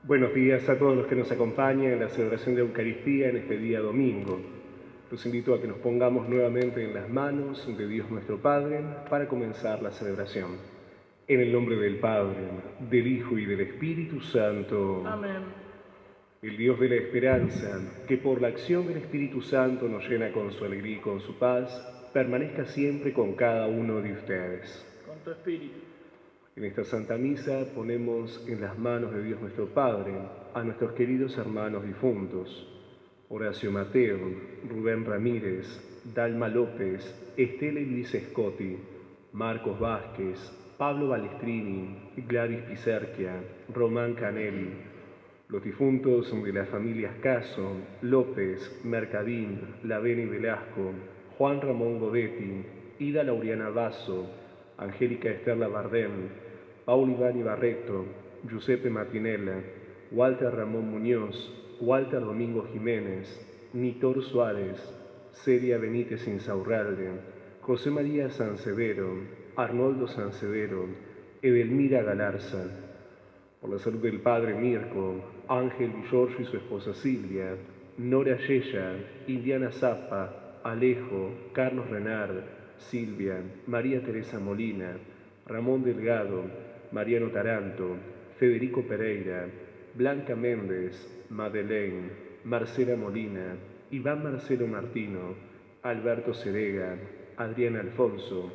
Buenos días a todos los que nos acompañan en la celebración de Eucaristía en este día domingo. Los invito a que nos pongamos nuevamente en las manos de Dios nuestro Padre para comenzar la celebración. En el nombre del Padre, del Hijo y del Espíritu Santo. Amén. El Dios de la esperanza, que por la acción del Espíritu Santo nos llena con su alegría y con su paz, permanezca siempre con cada uno de ustedes. Con tu espíritu. En esta Santa Misa ponemos en las manos de Dios nuestro Padre a nuestros queridos hermanos difuntos, Horacio Mateo, Rubén Ramírez, Dalma López, Estela y Luis Scotti, Marcos Vázquez, Pablo Balestrini, Gladys Pizerquia, Román Canelli, los difuntos de las familias Caso, López, Mercadín, Lavena y Velasco, Juan Ramón Godetti, Ida Laureana Basso, Angélica Esterla Bardem, Paul Iván Barreto, Giuseppe Martinella, Walter Ramón Muñoz, Walter Domingo Jiménez, Nitor Suárez, Celia Benítez Insaurralde, José María Sansevero, Arnoldo Sansevero, Edelmira Galarza. Por la salud del padre Mirko, Ángel Villorrio y su esposa Silvia, Nora Yeya, Indiana Zappa, Alejo, Carlos Renard, Silvia, María Teresa Molina, Ramón Delgado, Mariano Taranto, Federico Pereira, Blanca Méndez, Madeleine, Marcela Molina, Iván Marcelo Martino, Alberto Cerega, Adrián Alfonso,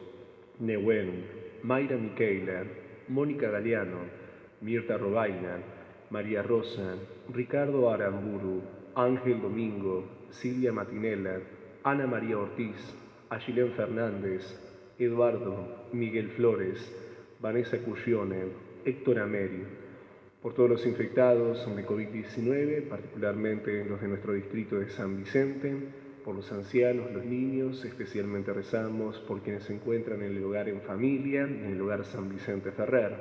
Nehuen, Mayra Miquela, Mónica Galeano, Mirta Robaina, María Rosa, Ricardo Aramburu, Ángel Domingo, Silvia Matinella, Ana María Ortiz, Agilén Fernández, Eduardo, Miguel Flores, Vanessa Cuscione, Héctor Ameri, por todos los infectados de COVID-19, particularmente los de nuestro distrito de San Vicente, por los ancianos, los niños, especialmente rezamos por quienes se encuentran en el hogar en familia, en el hogar San Vicente Ferrer.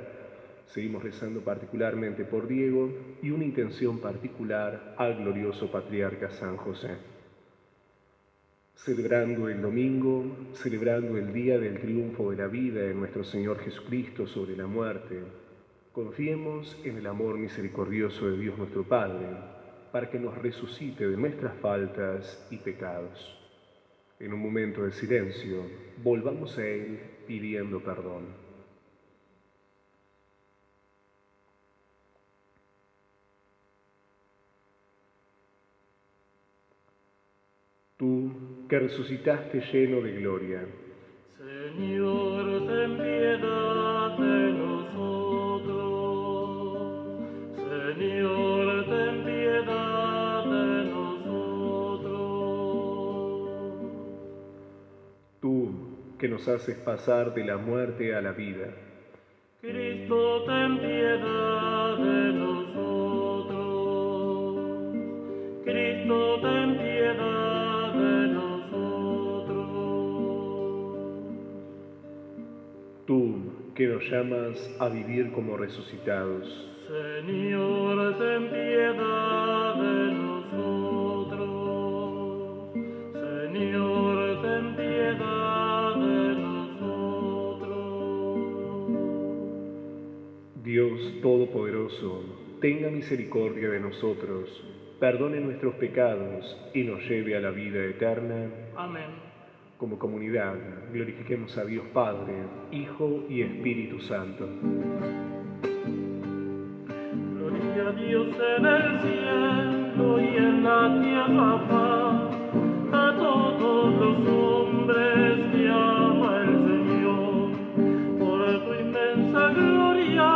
Seguimos rezando particularmente por Diego y una intención particular al glorioso patriarca San José. Celebrando el domingo, celebrando el día del triunfo de la vida de nuestro Señor Jesucristo sobre la muerte, confiemos en el amor misericordioso de Dios nuestro Padre, para que nos resucite de nuestras faltas y pecados. En un momento de silencio, volvamos a Él pidiendo perdón. Tú, que resucitaste lleno de gloria. Señor, ten piedad de nosotros. Señor, ten piedad de nosotros. Tú, que nos haces pasar de la muerte a la vida. Cristo, ten piedad de nosotros. Cristo, ten piedad de nosotros. Tú, que nos llamas a vivir como resucitados. Señor, ten piedad de nosotros. Señor, ten piedad de nosotros. Dios Todopoderoso, tenga misericordia de nosotros, perdone nuestros pecados y nos lleve a la vida eterna. Amén. Como comunidad, glorifiquemos a Dios Padre, Hijo y Espíritu Santo. Gloria a Dios en el cielo y en la tierra paz, a todos los hombres que ama el Señor. Por tu inmensa gloria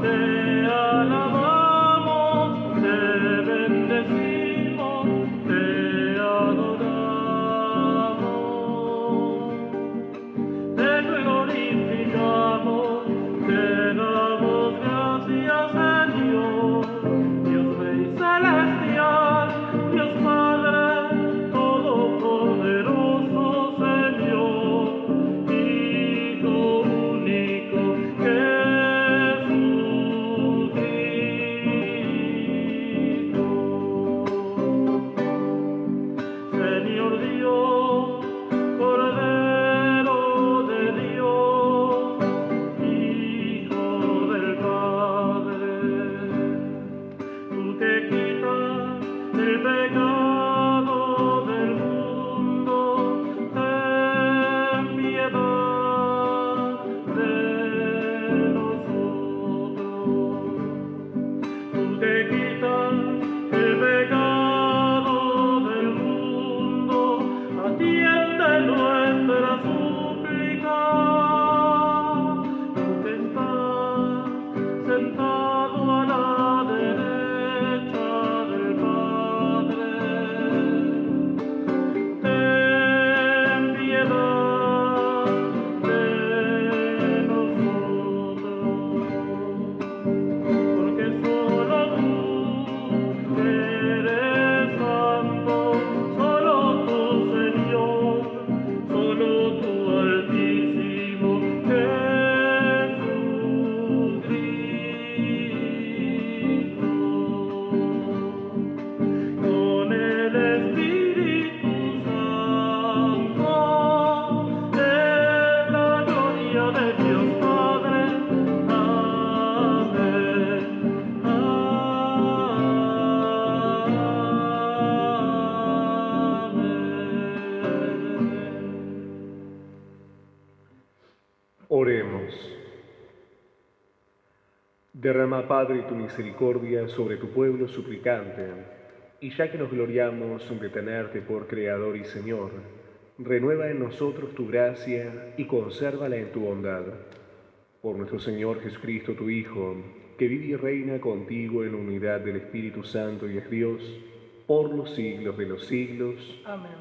te alabamos, te bendecimos, te adoramos, te glorificamos, te damos gracias, Señor, Dios Rey celestial, Dios Padre todopoderoso, de Dios Padre. Amén. Oremos. Derrama, Padre, tu misericordia sobre tu pueblo suplicante, y ya que nos gloriamos de tenerte por Creador y Señor, renueva en nosotros tu gracia y consérvala en tu bondad. Por nuestro Señor Jesucristo, tu Hijo, que vive y reina contigo en la unidad del Espíritu Santo y es Dios, por los siglos de los siglos. Amén.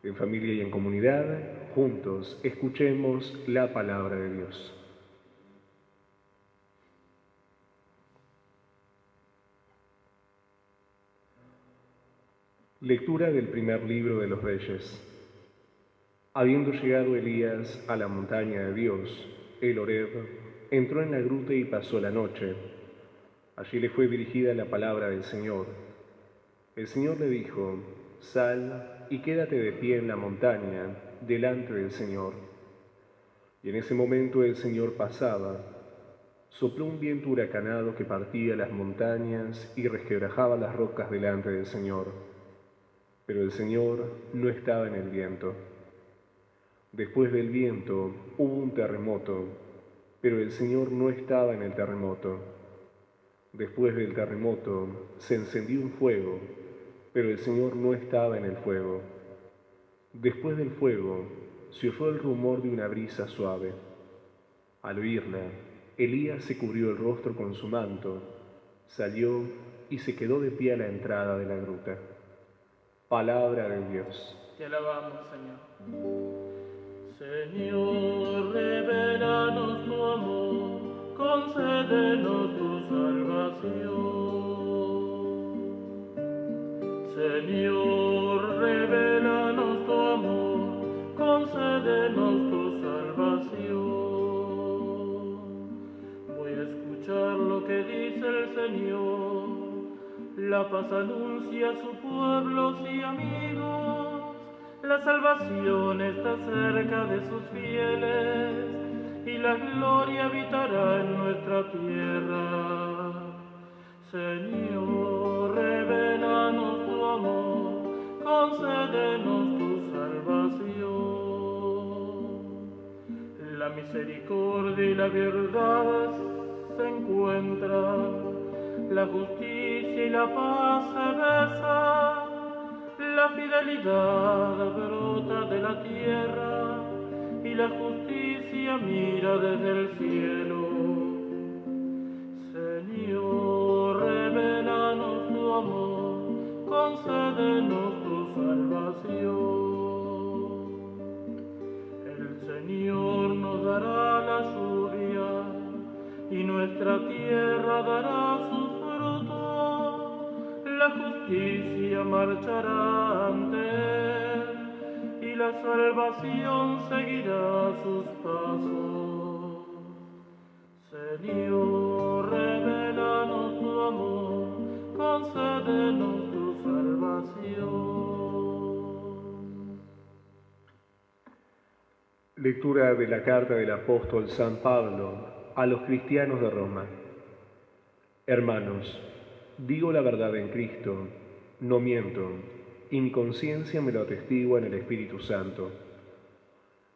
En familia y en comunidad, juntos, escuchemos la palabra de Dios. Lectura del primer libro de los Reyes. Habiendo llegado Elías a la montaña de Dios, el Horeb, entró en la gruta y pasó la noche. Allí le fue dirigida la palabra del Señor. El Señor le dijo: sal y quédate de pie en la montaña, delante del Señor. Y en ese momento el Señor pasaba. Sopló un viento huracanado que partía las montañas y resquebrajaba las rocas delante del Señor. Pero el Señor no estaba en el viento. Después del viento hubo un terremoto, pero el Señor no estaba en el terremoto. Después del terremoto se encendió un fuego, pero el Señor no estaba en el fuego. Después del fuego se oyó el rumor de una brisa suave. Al oírla, Elías se cubrió el rostro con su manto, salió y se quedó de pie a la entrada de la gruta. Palabra de Dios. Te alabamos, Señor. Señor, revélanos tu amor, concédenos tu salvación. Señor, revélanos tu amor, concédenos tu salvación. Voy a escuchar lo que dice el Señor. La paz anuncia a su pueblos y amigos, la salvación está cerca de sus fieles, y la gloria habitará en nuestra tierra. Señor, revélanos tu amor, concédenos tu salvación. La misericordia y la verdad se encuentran, la justicia y la paz se besan, la fidelidad brota de la tierra y la justicia mira desde el cielo. Señor, revélanos tu amor, concédenos tu salvación. El Señor nos dará la lluvia y nuestra tierra dará sus frutos, la justicia marchará ante él y la salvación seguirá sus pasos. Señor, revélanos tu amor, concédenos tu salvación. Lectura de la carta del apóstol San Pablo a los cristianos de Roma. Hermanos, digo la verdad en Cristo, no miento, y mi conciencia me lo atestigua en el Espíritu Santo.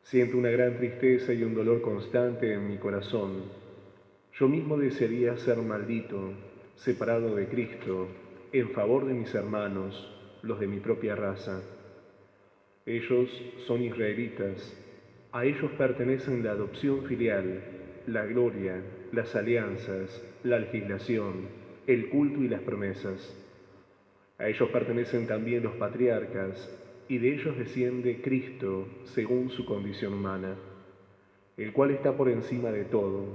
Siento una gran tristeza y un dolor constante en mi corazón. Yo mismo desearía ser maldito, separado de Cristo, en favor de mis hermanos, los de mi propia raza. Ellos son israelitas, a ellos pertenecen la adopción filial, la gloria, las alianzas, la legislación, el culto y las promesas. A ellos pertenecen también los patriarcas, y de ellos desciende Cristo según su condición humana, el cual está por encima de todo,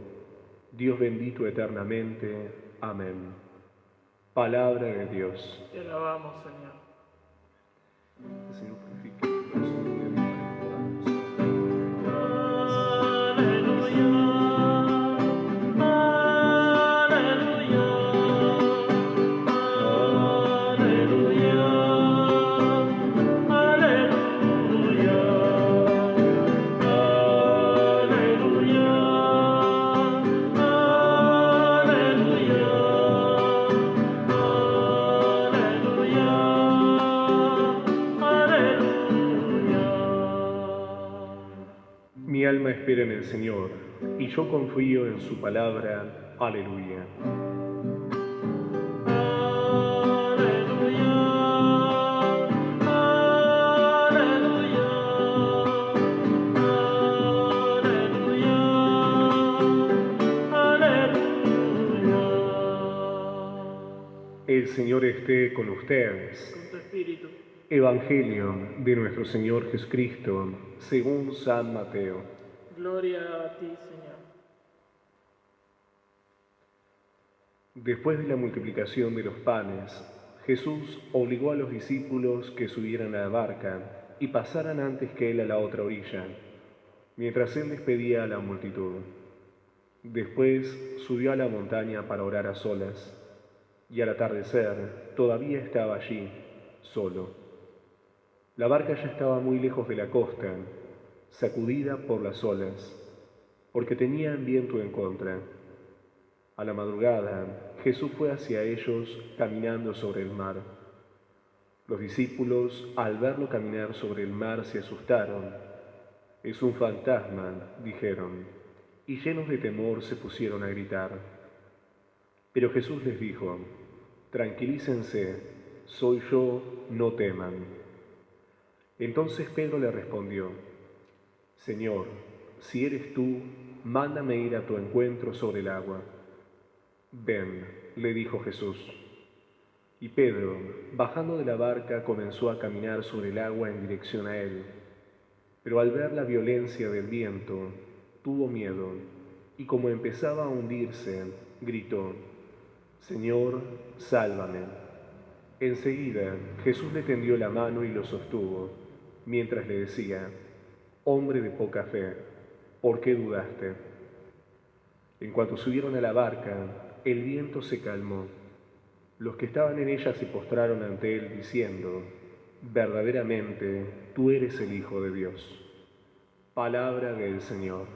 Dios bendito eternamente. Amén. Palabra de Dios. Te alabamos, Señor. El Señor purifique el corazón y el alma. Aleluya, aleluya, aleluya. el Señor, y yo confío en su palabra. Aleluya. Aleluya, aleluya, aleluya, aleluya. El Señor esté con ustedes. Con tu espíritu. Evangelio de nuestro Señor Jesucristo, según San Mateo. Gloria a ti, Señor. Después de la multiplicación de los panes, Jesús obligó a los discípulos que subieran a la barca y pasaran antes que él a la otra orilla, mientras él despedía a la multitud. Después subió a la montaña para orar a solas, y al atardecer todavía estaba allí, solo. La barca ya estaba muy lejos de la costa, sacudida por las olas, porque tenían viento en contra. A la madrugada, Jesús fue hacia ellos caminando sobre el mar. Los discípulos, al verlo caminar sobre el mar, se asustaron. «Es un fantasma», dijeron, y llenos de temor se pusieron a gritar. Pero Jesús les dijo: «Tranquilícense, soy yo, no teman». Entonces Pedro le respondió: «Señor, si eres tú, mándame ir a tu encuentro sobre el agua». «Ven», le dijo Jesús. Y Pedro, bajando de la barca, comenzó a caminar sobre el agua en dirección a él. Pero al ver la violencia del viento, tuvo miedo, y como empezaba a hundirse, gritó: «Señor, sálvame». Enseguida Jesús le tendió la mano y lo sostuvo, mientras le decía: «Hombre de poca fe, ¿por qué dudaste?». En cuanto subieron a la barca, el viento se calmó. Los que estaban en ella se postraron ante él, diciendo: «Verdaderamente, tú eres el Hijo de Dios». Palabra del Señor.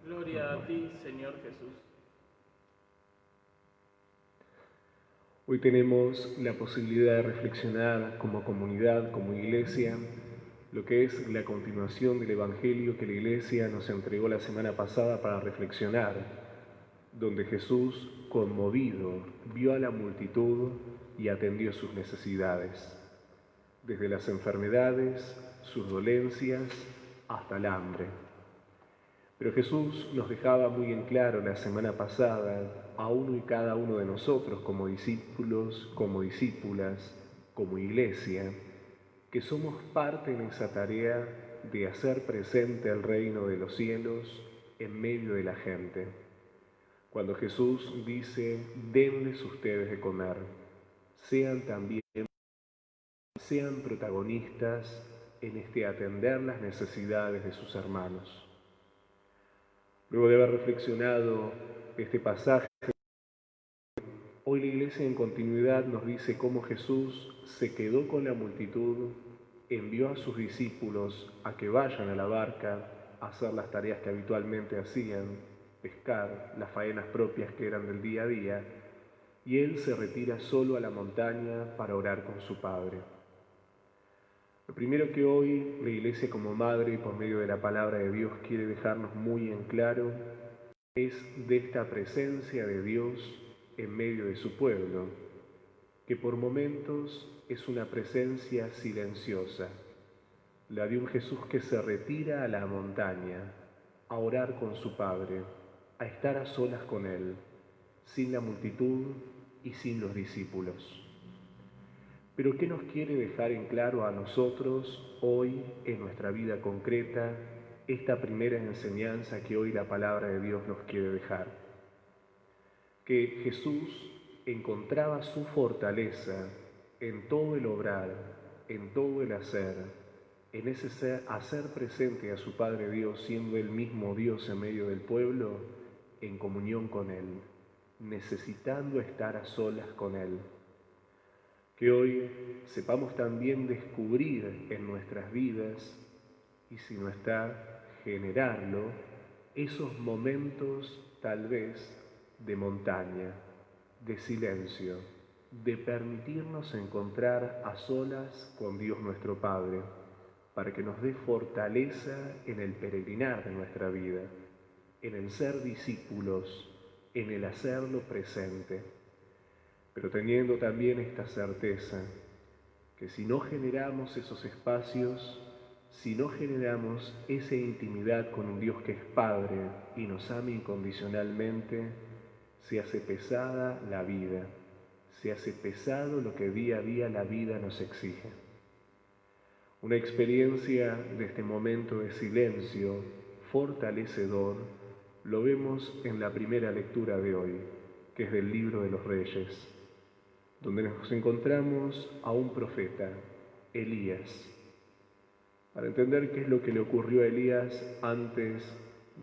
Gloria a ti, Señor Jesús. Hoy tenemos la posibilidad de reflexionar como comunidad, como iglesia, lo que es la continuación del Evangelio que la iglesia nos entregó la semana pasada para reflexionar, donde Jesús, conmovido, vio a la multitud y atendió sus necesidades, desde las enfermedades, sus dolencias, hasta el hambre. Pero Jesús nos dejaba muy en claro la semana pasada a uno y cada uno de nosotros como discípulos, como discípulas, como iglesia, que somos parte en esa tarea de hacer presente el reino de los cielos en medio de la gente. Cuando Jesús dice: «Denles ustedes de comer», sean protagonistas en atender las necesidades de sus hermanos. Luego de haber reflexionado este pasaje, hoy la Iglesia en continuidad nos dice cómo Jesús se quedó con la multitud, envió a sus discípulos a que vayan a la barca a hacer las tareas que habitualmente hacían, pescar, las faenas propias que eran del día a día, y él se retira solo a la montaña para orar con su Padre. Lo primero que hoy la Iglesia como madre, por medio de la palabra de Dios, quiere dejarnos muy en claro es de esta presencia de Dios en medio de su pueblo, que por momentos es una presencia silenciosa, la de un Jesús que se retira a la montaña a orar con su Padre, a estar a solas con Él, sin la multitud y sin los discípulos. Pero ¿qué nos quiere dejar en claro a nosotros hoy en nuestra vida concreta esta primera enseñanza que hoy la palabra de Dios nos quiere dejar? Que Jesús encontraba su fortaleza en todo el obrar, en todo el hacer, en ese hacer presente a su Padre Dios, siendo Él mismo Dios en medio del pueblo, en comunión con Él, necesitando estar a solas con Él. Que hoy sepamos también descubrir en nuestras vidas, y si no está, generarlo, esos momentos tal vez de montaña, de silencio, de permitirnos encontrar a solas con Dios nuestro Padre, para que nos dé fortaleza en el peregrinar de nuestra vida, en el ser discípulos, en el hacerlo presente, pero teniendo también esta certeza que si no generamos esos espacios, si no generamos esa intimidad con un Dios que es Padre y nos ama incondicionalmente, se hace pesada la vida, se hace pesado lo que día a día la vida nos exige. Una experiencia de este momento de silencio fortalecedor lo vemos en la primera lectura de hoy, que es del Libro de los Reyes, donde nos encontramos a un profeta, Elías. Para entender qué es lo que le ocurrió a Elías antes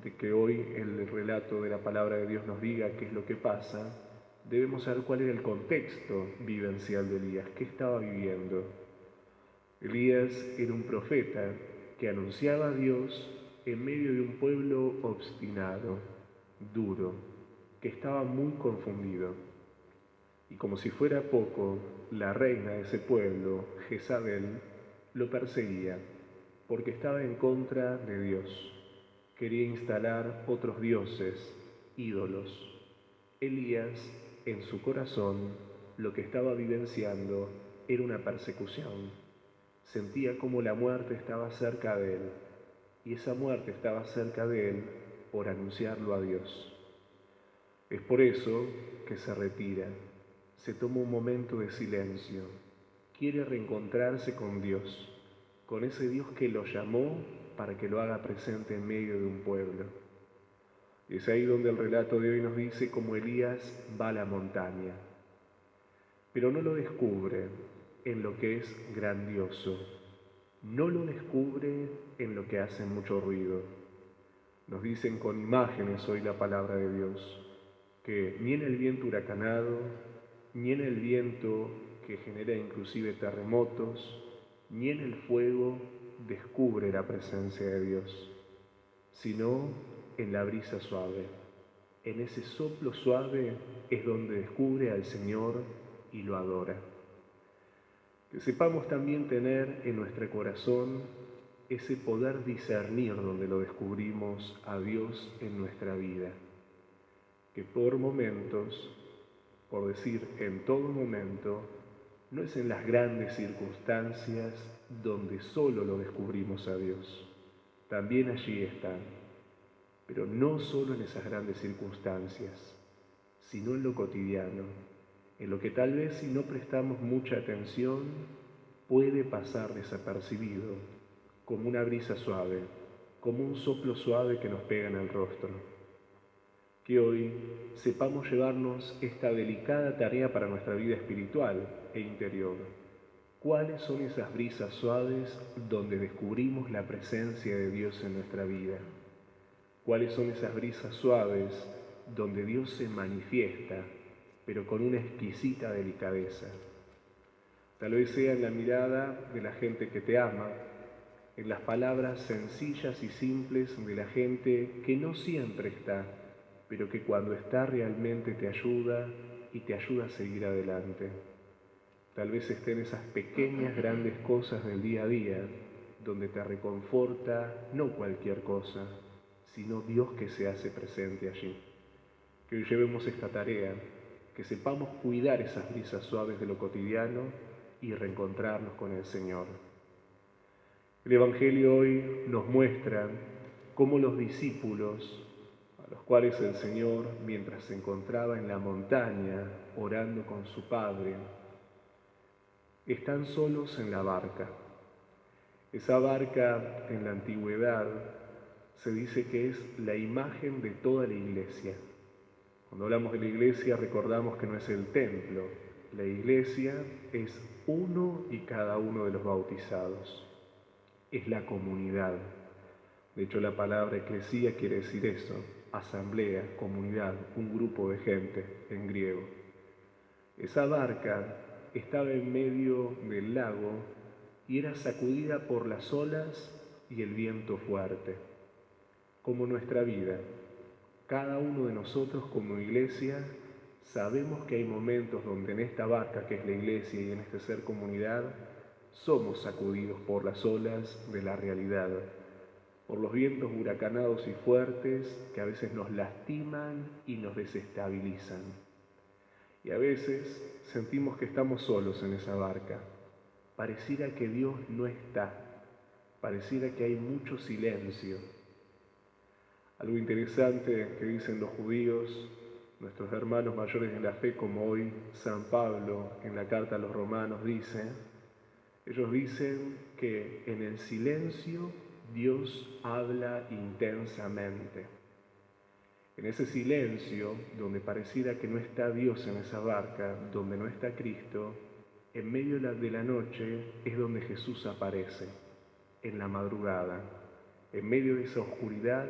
de que hoy el relato de la palabra de Dios nos diga qué es lo que pasa, debemos saber cuál era el contexto vivencial de Elías, qué estaba viviendo. Elías era un profeta que anunciaba a Dios en medio de un pueblo obstinado, duro, que estaba muy confundido. Y como si fuera poco, la reina de ese pueblo, Jezabel, lo perseguía porque estaba en contra de Dios. Quería instalar otros dioses, ídolos. Elías, en su corazón, lo que estaba vivenciando era una persecución. Sentía como la muerte estaba cerca de él, y esa muerte estaba cerca de él por anunciarlo a Dios. Es por eso que se retira, se toma un momento de silencio, quiere reencontrarse con Dios, con ese Dios que lo llamó para que lo haga presente en medio de un pueblo. Y es ahí donde el relato de hoy nos dice cómo Elías va a la montaña, pero no lo descubre en lo que es grandioso, no lo descubre en lo que hace mucho ruido. Nos dicen con imágenes hoy la palabra de Dios, que ni en el viento huracanado, ni en el viento que genera inclusive terremotos, ni en el fuego descubre la presencia de Dios, sino en la brisa suave. En ese soplo suave es donde descubre al Señor y lo adora. Que sepamos también tener en nuestro corazón ese poder discernir donde lo descubrimos a Dios en nuestra vida. Que por momentos, por decir en todo momento, no es en las grandes circunstancias donde solo lo descubrimos a Dios. También allí está, pero no solo en esas grandes circunstancias, sino en lo cotidiano, en lo que tal vez si no prestamos mucha atención puede pasar desapercibido, como una brisa suave, como un soplo suave que nos pega en el rostro. Que hoy sepamos llevarnos esta delicada tarea para nuestra vida espiritual e interior. ¿Cuáles son esas brisas suaves donde descubrimos la presencia de Dios en nuestra vida? ¿Cuáles son esas brisas suaves donde Dios se manifiesta, pero con una exquisita delicadeza? Tal vez sea en la mirada de la gente que te ama, en las palabras sencillas y simples de la gente que no siempre está, pero que cuando está realmente te ayuda y te ayuda a seguir adelante. Tal vez estén esas pequeñas, grandes cosas del día a día, donde te reconforta no cualquier cosa, sino Dios que se hace presente allí. Que hoy llevemos esta tarea, que sepamos cuidar esas brisas suaves de lo cotidiano y reencontrarnos con el Señor. El Evangelio hoy nos muestra cómo los discípulos, a los cuales el Señor, mientras se encontraba en la montaña orando con su Padre, están solos en la barca. Esa barca en la antigüedad se dice que es la imagen de toda la iglesia. Cuando hablamos de la iglesia recordamos que no es el templo, la iglesia es uno y cada uno de los bautizados, es la comunidad. De hecho, la palabra eclesía quiere decir eso, asamblea, comunidad, un grupo de gente en griego. Esa barca estaba en medio del lago y era sacudida por las olas y el viento fuerte. Como nuestra vida, cada uno de nosotros como iglesia sabemos que hay momentos donde en esta barca que es la iglesia y en este ser comunidad somos sacudidos por las olas de la realidad, por los vientos huracanados y fuertes que a veces nos lastiman y nos desestabilizan. Y a veces sentimos que estamos solos en esa barca. Pareciera que Dios no está, pareciera que hay mucho silencio. Algo interesante que dicen los judíos, nuestros hermanos mayores en la fe, como hoy San Pablo en la carta a los romanos dice, ellos dicen que en el silencio Dios habla intensamente. En ese silencio, donde pareciera que no está Dios en esa barca, donde no está Cristo, en medio de la noche es donde Jesús aparece, en la madrugada, en medio de esa oscuridad,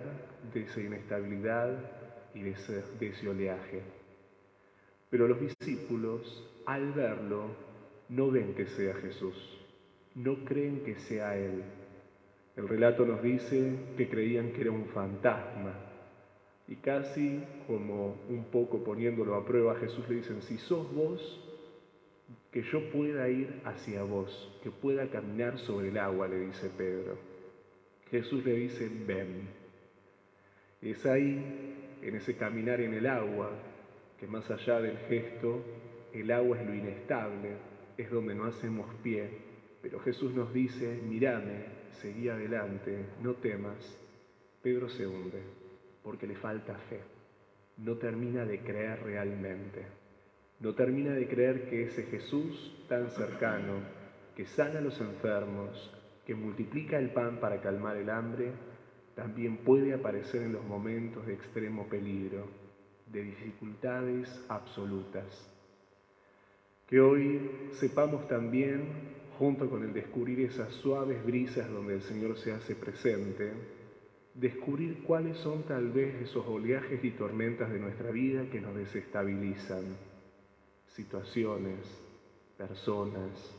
de esa inestabilidad y de ese oleaje. Pero los discípulos, al verlo, no ven que sea Jesús, no creen que sea Él. El relato nos dice que creían que era un fantasma y casi como un poco poniéndolo a prueba, a Jesús le dicen, si sos vos, que yo pueda ir hacia vos, que pueda caminar sobre el agua, le dice Pedro. Jesús le dice, ven. Y es ahí, en ese caminar en el agua, que más allá del gesto, el agua es lo inestable, es donde no hacemos pie, pero Jesús nos dice, mírame, seguí adelante, no temas. Pedro se hunde, porque le falta fe, no termina de creer realmente, no termina de creer que ese Jesús tan cercano, que sana a los enfermos, que multiplica el pan para calmar el hambre, también puede aparecer en los momentos de extremo peligro, de dificultades absolutas. Que hoy sepamos también, junto con el descubrir esas suaves brisas donde el Señor se hace presente, descubrir cuáles son tal vez esos oleajes y tormentas de nuestra vida que nos desestabilizan. Situaciones, personas,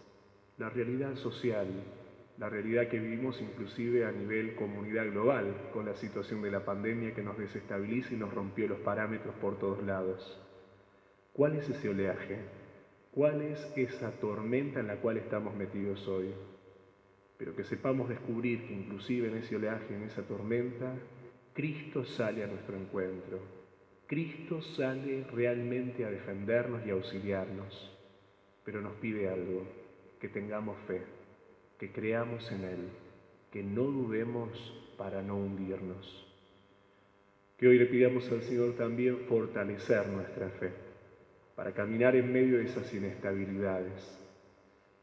la realidad social, la realidad que vivimos inclusive a nivel comunidad global, con la situación de la pandemia que nos desestabiliza y nos rompió los parámetros por todos lados. ¿Cuál es ese oleaje? ¿Cuál es esa tormenta en la cual estamos metidos hoy? Pero que sepamos descubrir que inclusive en ese oleaje, en esa tormenta, Cristo sale a nuestro encuentro. Cristo sale realmente a defendernos y a auxiliarnos, pero nos pide algo, que tengamos fe, que creamos en Él, que no dudemos para no hundirnos. Que hoy le pidamos al Señor también fortalecer nuestra fe, para caminar en medio de esas inestabilidades,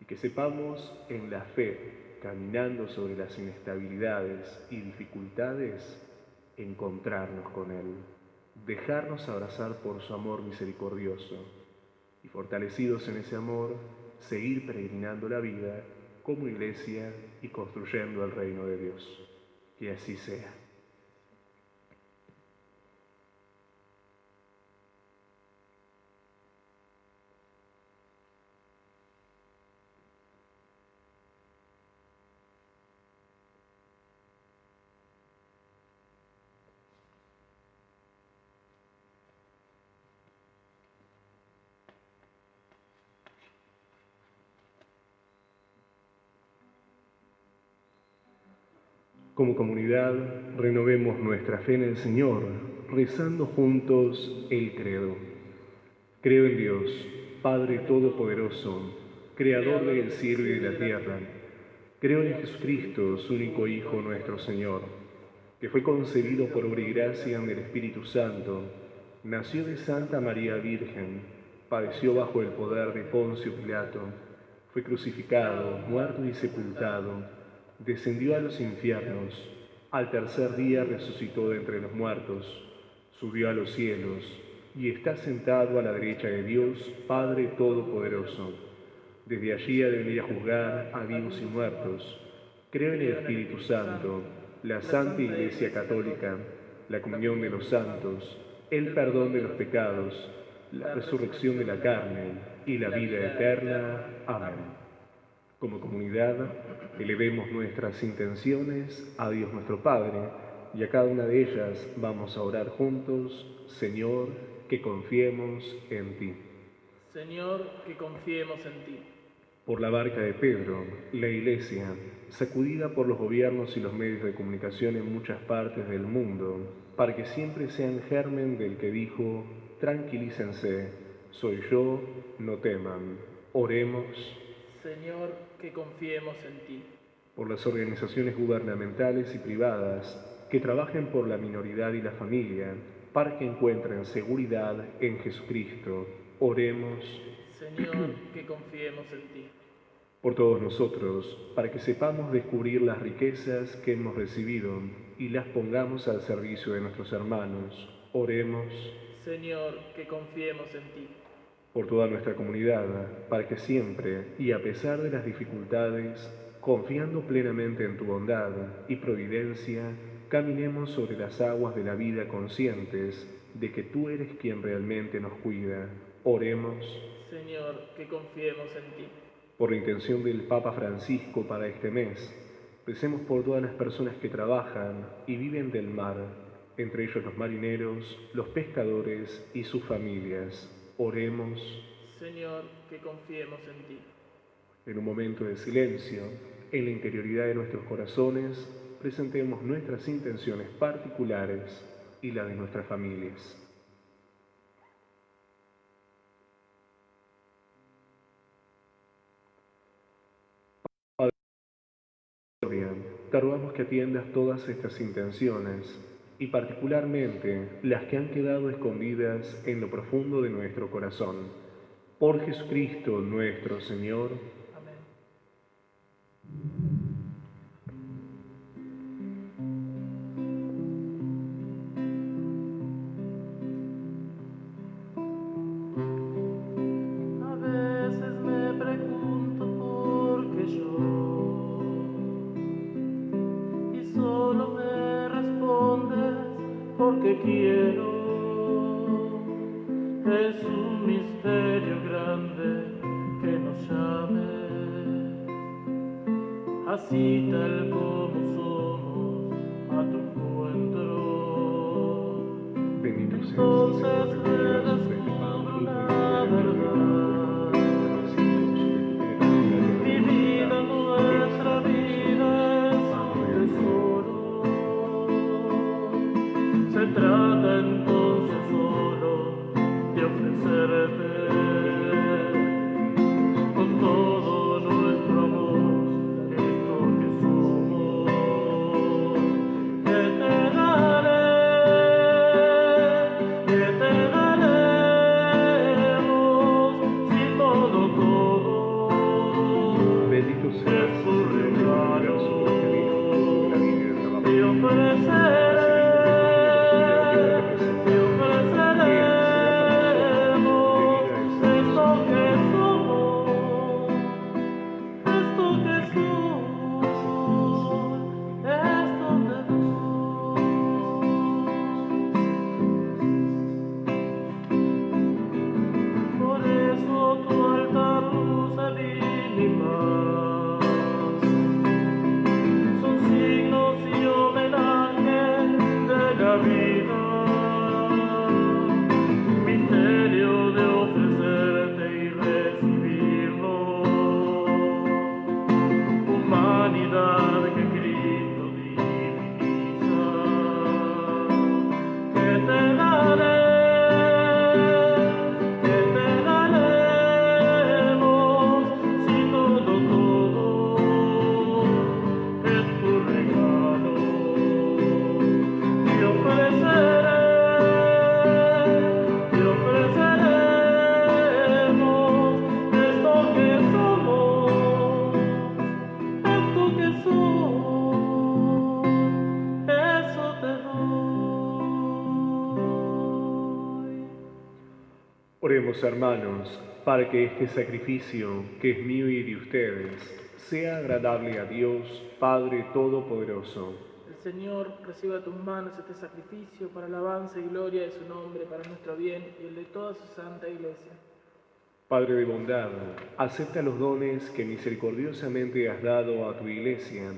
y que sepamos en la fe, caminando sobre las inestabilidades y dificultades, encontrarnos con Él, dejarnos abrazar por su amor misericordioso, y fortalecidos en ese amor, seguir peregrinando la vida como iglesia y construyendo el reino de Dios. Que así sea. Como comunidad, renovemos nuestra fe en el Señor, rezando juntos el credo. Creo en Dios, Padre Todopoderoso, Creador del cielo y de la tierra. Creo en Jesucristo, su único Hijo, nuestro Señor, que fue concebido por obra y gracia del Espíritu Santo, nació de Santa María Virgen, padeció bajo el poder de Poncio Pilato, fue crucificado, muerto y sepultado, descendió a los infiernos, al tercer día resucitó de entre los muertos, subió a los cielos y está sentado a la derecha de Dios, Padre Todopoderoso. Desde allí ha de venir a juzgar a vivos y muertos. Creo en el Espíritu Santo, la Santa Iglesia Católica, la comunión de los santos, el perdón de los pecados, la resurrección de la carne y la vida eterna. Amén. Como comunidad, elevemos nuestras intenciones a Dios nuestro Padre, y a cada una de ellas vamos a orar juntos. Señor, que confiemos en ti. Señor, que confiemos en ti. Por la barca de Pedro, la Iglesia, sacudida por los gobiernos y los medios de comunicación en muchas partes del mundo, para que siempre sean germen del que dijo, tranquilícense, soy yo, no teman. Oremos. Señor, que confiemos en ti. Por las organizaciones gubernamentales y privadas que trabajen por la minoridad y la familia, para que encuentren seguridad en Jesucristo. Oremos. Señor, que confiemos en ti. Por todos nosotros, para que sepamos descubrir las riquezas que hemos recibido y las pongamos al servicio de nuestros hermanos. Oremos. Señor, que confiemos en ti. Por toda nuestra comunidad, para que siempre, y a pesar de las dificultades, confiando plenamente en tu bondad y providencia, caminemos sobre las aguas de la vida conscientes de que tú eres quien realmente nos cuida. Oremos. Señor, que confiemos en ti. Por la intención del Papa Francisco para este mes, recemos por todas las personas que trabajan y viven del mar, entre ellos los marineros, los pescadores y sus familias. Oremos. Señor, que confiemos en ti. En un momento de silencio, en la interioridad de nuestros corazones, presentemos nuestras intenciones particulares y las de nuestras familias. Te rogamos que atiendas todas estas intenciones y particularmente las que han quedado escondidas en lo profundo de nuestro corazón. Por Jesucristo nuestro Señor. Amén. A veces me pregunto por qué yo, y solo me respondes porque quiero. Es un misterio grande que nos llame, así tal como somos, a tu encuentro. Bendito seas, Entonces Señor, que nos das este pan redescubro y la verdad. Mi vida, nuestra vida es un tesoro. Se trata entonces solo de ofrecerte con todo nuestro amor esto que somos. Que te daré, que te daremos, si todo. Bendito seas, Es tu Señor, regalo, que me la vida y el trabajo. te ofreceré, te ofreceremos esto que somos, esto que soy, esto te doy. Por eso tu altar luce mínima. Son signos y homenajes de la vida, misterio de ofrecerte y recibirnos, humanidad que Cristo diviniza. Que te daré, que te daremos, si todo es tu regalo. Te ofreceré, te ofreceremos esto que somos, esto que soy, eso te doy. Oremos, hermanos, para que este sacrificio, que es mío y de ustedes, sea agradable a Dios, Padre Todopoderoso. El Señor reciba de tus manos este sacrificio para alabanza y gloria de su nombre, para nuestro bien y el de toda su santa Iglesia. Padre de bondad, acepta los dones que misericordiosamente has dado a tu Iglesia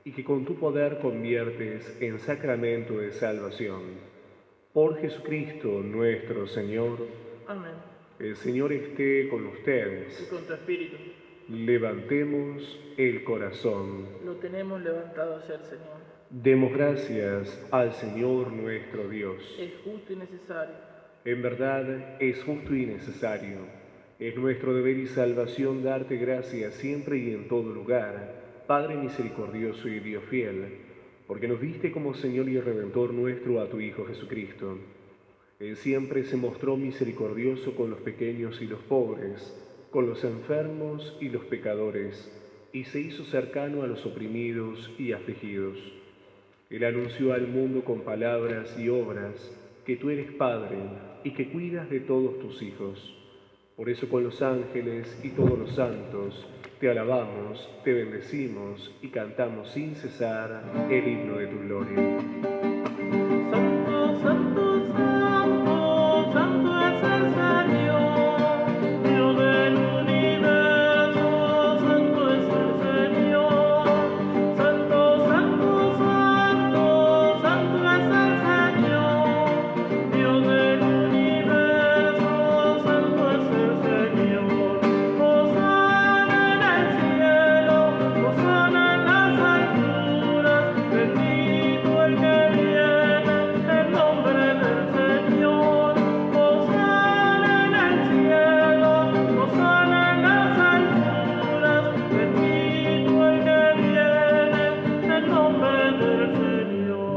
y que con tu poder conviertes en sacramento de salvación. Por Jesucristo nuestro Señor. Amén. El Señor esté con Y ustedes. con tu espíritu. Levantemos el corazón. Lo tenemos levantado hacia el Señor. Demos gracias al Señor nuestro Dios. Es justo y necesario. En verdad es justo y necesario. Es nuestro deber y salvación darte gracias siempre y en todo lugar, Padre misericordioso y Dios fiel, porque nos diste como Señor y Redentor nuestro a tu Hijo Jesucristo. Él siempre se mostró misericordioso con los pequeños y los pobres, con los enfermos y los pecadores, y se hizo cercano a los oprimidos y afligidos. Él anunció al mundo con palabras y obras que tú eres Padre y que cuidas de todos tus hijos. Por eso con los ángeles y todos los santos te alabamos, te bendecimos y cantamos sin cesar el himno de tu gloria. Santo, santo, santo, santo es el Señor, Dios del universo, santo es el Señor. Santo, santo, santo, santo es el Señor, Dios del universo, santo es el Señor. Hosana en el cielo, hosana en las alturas, bendito el que viene en nombre del Señor. Hosana en el cielo, hosana en las alturas, bendito el que viene en nombre del Señor.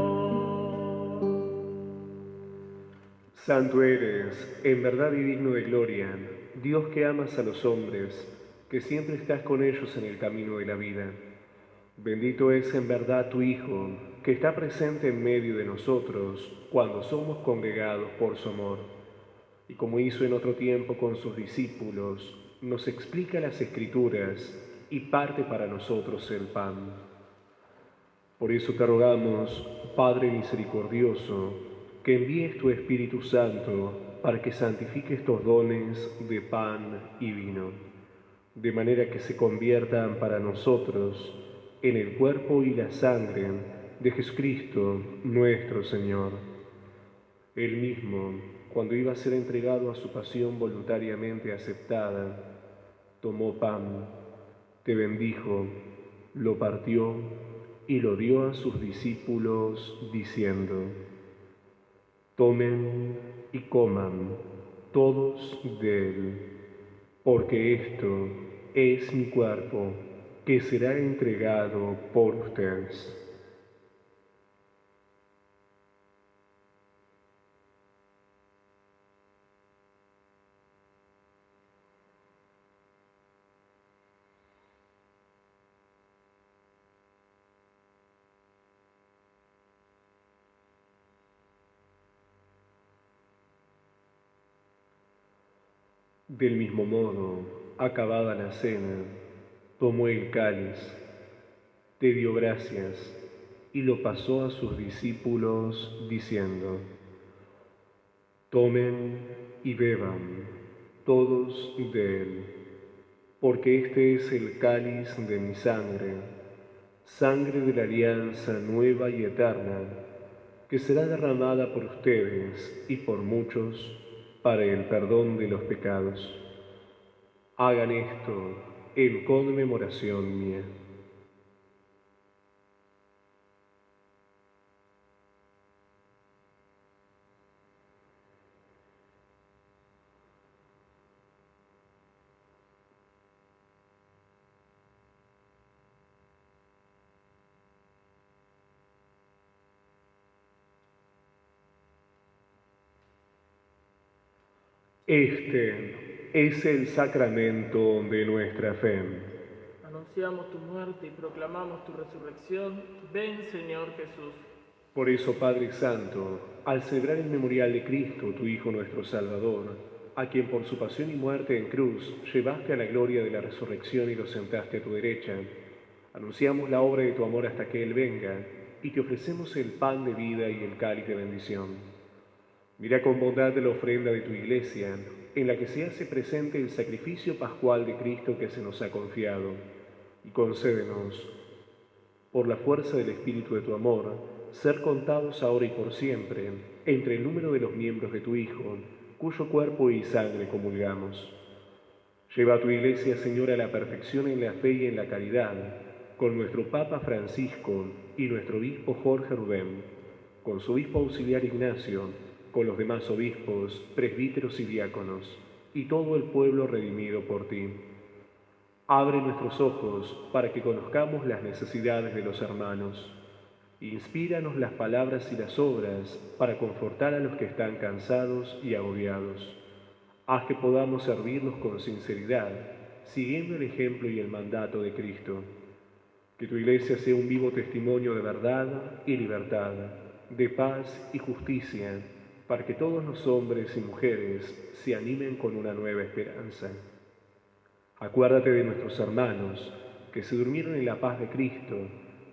Santo eres, en verdad y digno de gloria, Dios que amas a los hombres, que siempre estás con ellos en el camino de la vida. Bendito es en verdad tu Hijo, que está presente en medio de nosotros cuando somos congregados por su amor. Y como hizo en otro tiempo con sus discípulos, nos explica las Escrituras y parte para nosotros el pan. Por eso te rogamos, Padre misericordioso, que envíes tu Espíritu Santo para que santifique estos dones de pan y vino, de manera que se conviertan para nosotros en el cuerpo y la sangre de Jesucristo nuestro Señor. Él mismo, cuando iba a ser entregado a su pasión voluntariamente aceptada, tomó pan, te bendijo, lo partió y lo dio a sus discípulos, diciendo: tomen y coman todos de él, porque esto es mi cuerpo, que será entregado por ustedes. Del mismo modo, acabada la cena, tomó el cáliz, te dio gracias y lo pasó a sus discípulos diciendo: tomen y beban todos de él, porque este es el cáliz de mi sangre, sangre de la alianza nueva y eterna, que será derramada por ustedes y por muchos para el perdón de los pecados. Hagan esto en conmemoración mía. Este es el sacramento de nuestra fe. Anunciamos tu muerte y proclamamos tu resurrección. Ven, Señor Jesús. Por eso, Padre Santo, al celebrar el memorial de Cristo, tu Hijo nuestro Salvador, a quien por su pasión y muerte en cruz llevaste a la gloria de la resurrección y lo sentaste a tu derecha, anunciamos la obra de tu amor hasta que Él venga, y te ofrecemos el pan de vida y el cáliz de bendición. Mira con bondad la ofrenda de tu Iglesia, en la que se hace presente el sacrificio pascual de Cristo que se nos ha confiado, y concédenos, por la fuerza del Espíritu de tu amor, ser contados ahora y por siempre entre el número de los miembros de tu Hijo, cuyo cuerpo y sangre comulgamos. Lleva a tu Iglesia, Señor, a la perfección en la fe y en la caridad, con nuestro Papa Francisco y nuestro obispo Jorge Rubén, con su obispo auxiliar Ignacio, con los demás obispos, presbíteros y diáconos, y todo el pueblo redimido por ti. Abre nuestros ojos para que conozcamos las necesidades de los hermanos. Inspíranos las palabras y las obras para confortar a los que están cansados y agobiados. Haz que podamos servirlos con sinceridad, siguiendo el ejemplo y el mandato de Cristo. Que tu Iglesia sea un vivo testimonio de verdad y libertad, de paz y justicia, para que todos los hombres y mujeres se animen con una nueva esperanza. Acuérdate de nuestros hermanos que se durmieron en la paz de Cristo,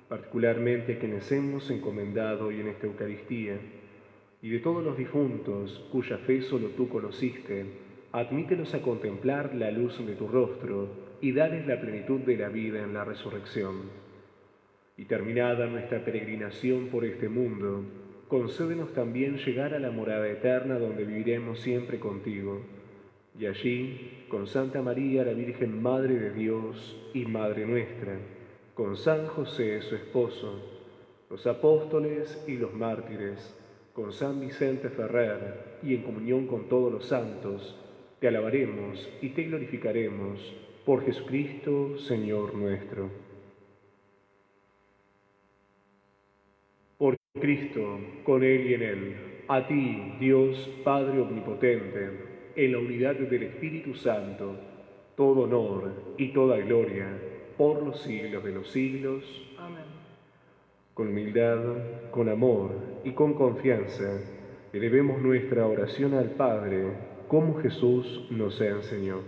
particularmente a quienes hemos encomendado hoy en esta Eucaristía, y de todos los difuntos cuya fe solo tú conociste, admítelos a contemplar la luz de tu rostro y dales la plenitud de la vida en la resurrección. Y terminada nuestra peregrinación por este mundo, concédenos también llegar a la morada eterna donde viviremos siempre contigo. Y allí, con Santa María, la Virgen Madre de Dios y Madre nuestra, con San José, su esposo, los apóstoles y los mártires, con San Vicente Ferrer y en comunión con todos los santos, te alabaremos y te glorificaremos por Jesucristo, Señor nuestro. Por Cristo, con Él y en Él, a ti, Dios Padre Omnipotente, en la unidad del Espíritu Santo, todo honor y toda gloria por los siglos de los siglos. Amén. Con humildad, con amor y con confianza, elevemos nuestra oración al Padre, como Jesús nos enseñó.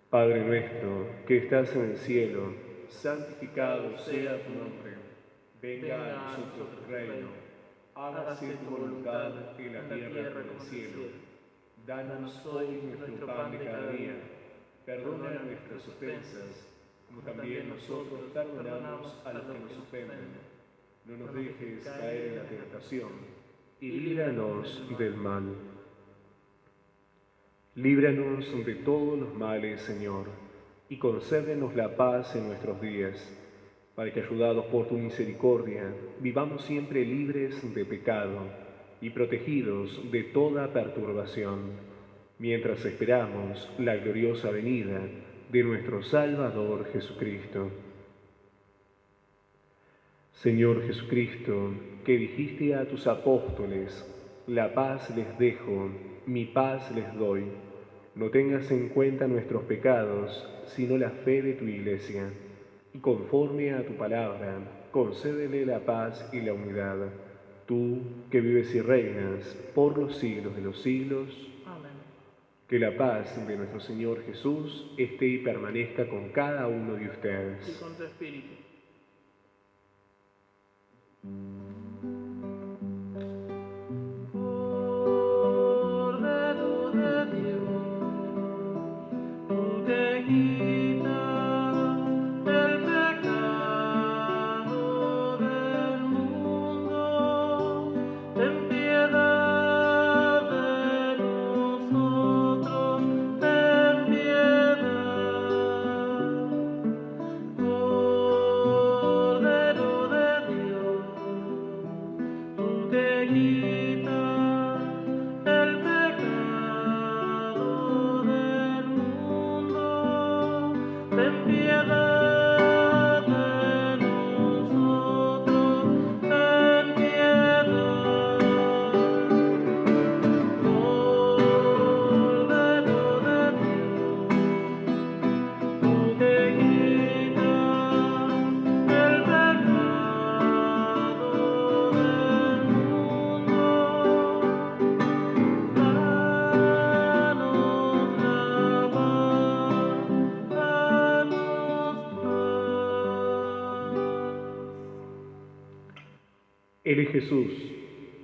Padre nuestro, que estás en el cielo, santificado sea tu nombre. Venga a nosotros tu reino. Hágase tu voluntad en la tierra como en el cielo. Danos hoy nuestro pan de cada día. Perdona nuestras ofensas, como también nosotros perdonamos a los que nos ofenden. No nos dejes caer en la tentación, y líbranos del mal. Líbranos de todos los males, Señor, y concédenos la paz en nuestros días, para que, ayudados por tu misericordia, vivamos siempre libres de pecado y protegidos de toda perturbación, mientras esperamos la gloriosa venida de nuestro Salvador Jesucristo. Señor Jesucristo, que dijiste a tus apóstoles, la paz les dejo, mi paz les doy, no tengas en cuenta nuestros pecados, sino la fe de tu Iglesia, y conforme a tu palabra, concédele la paz y la unidad, tú que vives y reinas por los siglos de los siglos. Amén. Que la paz de nuestro Señor Jesús esté y permanezca con cada uno de ustedes. Y con tu espíritu. Cordero de Dios, tú que quitas el pecado del mundo, ten piedad de nosotros, ten piedad. Cordero de Dios, tú que quitas el pecado del mundo, ten piedad de nosotros, ten piedad. Cordero de Dios, tú que quitas el pecado del mundo, danos la paz, danos paz. Él es Jesús,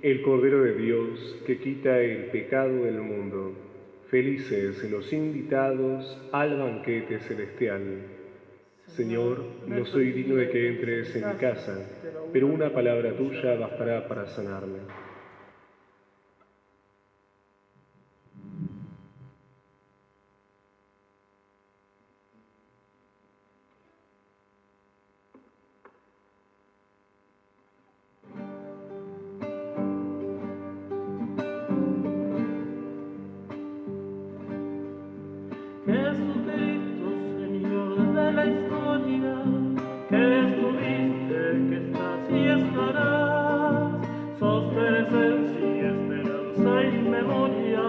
el Cordero de Dios que quita el pecado del mundo. Felices los invitados al banquete celestial. Señor, no soy digno de que entres en mi casa, pero una palabra tuya bastará para sanarme. Jesucristo, Señor de la historia, que estuviste, que estás y estarás, sos presencia y esperanza y memoria,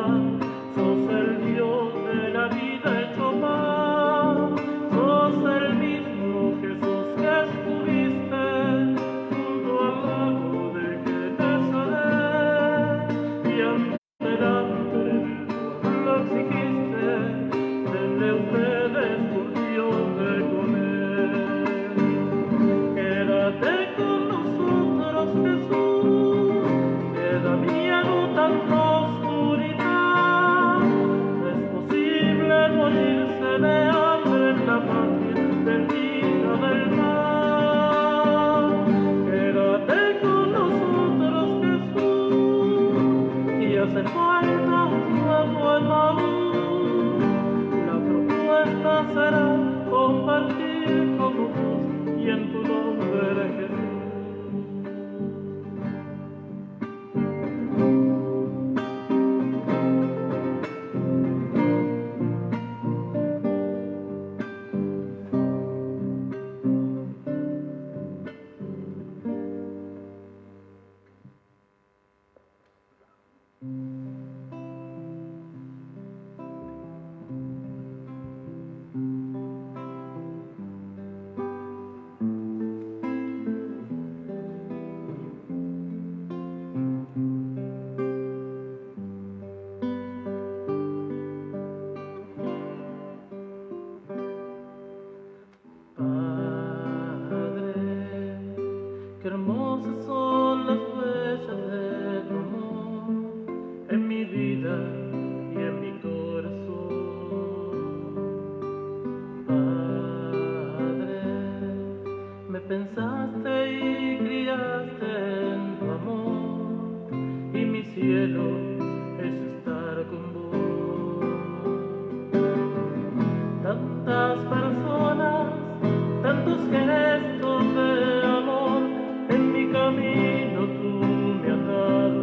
sos el Dios de la vida hecho pan, sos el mismo Jesús que estuviste junto al lago de Genesaret, y ante la hambre del pueblo exigiste, denle ustedes por Dios de comer. Quédate con nosotros, Jesús, que da miedo tanta oscuridad. No es posible morirse de hambre en la patria bendita del mar. Quédate con nosotros, Jesús, y hace falta un nuevo Emaús. La propuesta será compartir con vos y en tu nombre, Jesús. Qué hermosas son las huellas de tu amor en mi vida y en mi corazón. Padre, me pensaste y criaste en tu amor, y mi cielo es estar con vos. Tantas personas, tantos gestos de amor, en mi camino tú me has dado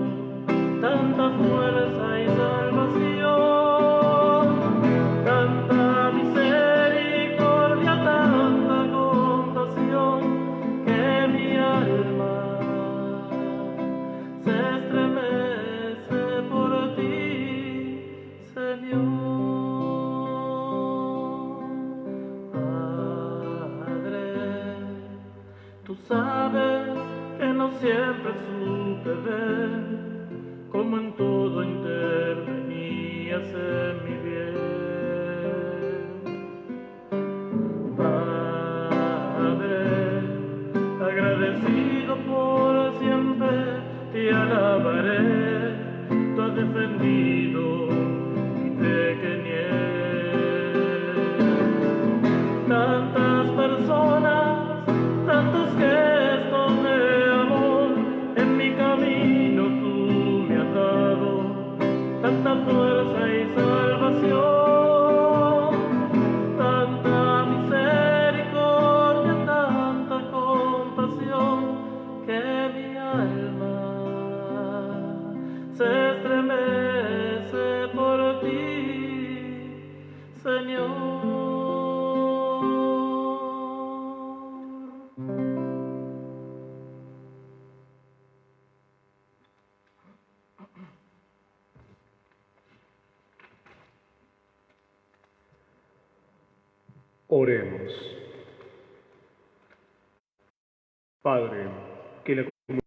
tanta fuerza y salvación, tanta misericordia, tanta compasión, que mi alma se estremece por ti, Señor. Tú sabes que no siempre supe ver cómo en todo intervenías en mi bien. Padre, agradecido por siempre te alabaré, tú has defendido mi pequeñez. Tantas personas, tantos gestos de amor, en mi camino tú me has dado tanta fuerza y salvación, tanta misericordia, tanta compasión, que mi alma se estremece por ti, Señor. Oremos. Padre, que la comunión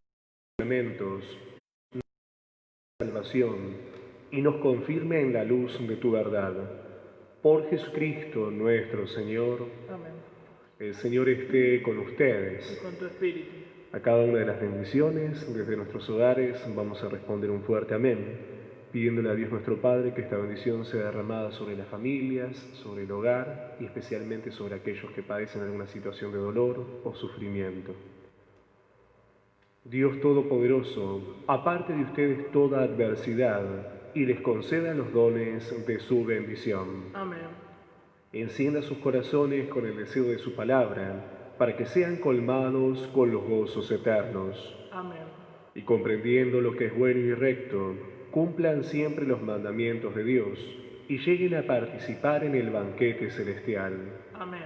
de elementos nos dé salvación y nos confirme en la luz de tu verdad. Por Jesucristo nuestro Señor. Amén. El Señor esté con ustedes. Y con tu espíritu. A cada una de las bendiciones, desde nuestros hogares, vamos a responder un fuerte amén, pidiéndole a Dios nuestro Padre que esta bendición sea derramada sobre las familias, sobre el hogar y especialmente sobre aquellos que padecen alguna situación de dolor o sufrimiento. Dios Todopoderoso, aparte de ustedes toda adversidad y les conceda los dones de su bendición. Amén. Encienda sus corazones con el deseo de su palabra, para que sean colmados con los gozos eternos. Amén. Y comprendiendo lo que es bueno y recto, cumplan siempre los mandamientos de Dios, y lleguen a participar en el banquete celestial. Amén.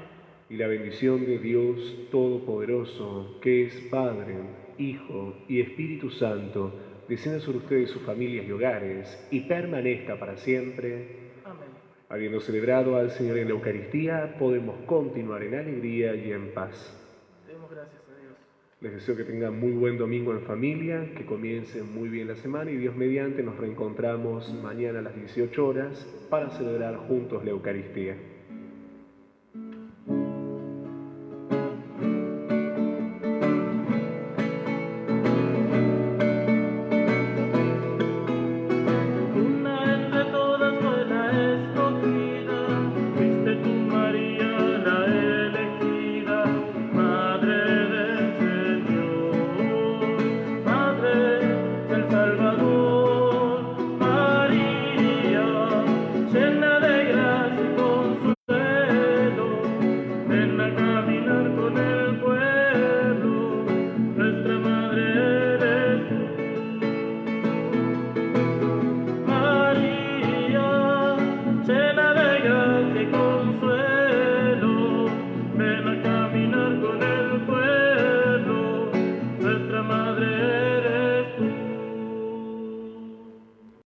Y la bendición de Dios Todopoderoso, que es Padre, Hijo y Espíritu Santo, descienda sobre ustedes, sus familias y hogares, y permanezca para siempre. Amén. Habiendo celebrado al Señor en la Eucaristía, podemos continuar en alegría y en paz. Demos gracias a Dios. Les deseo que tengan muy buen domingo en familia, que comiencen muy bien la semana y Dios mediante nos reencontramos mañana a las 18 horas para celebrar juntos la Eucaristía.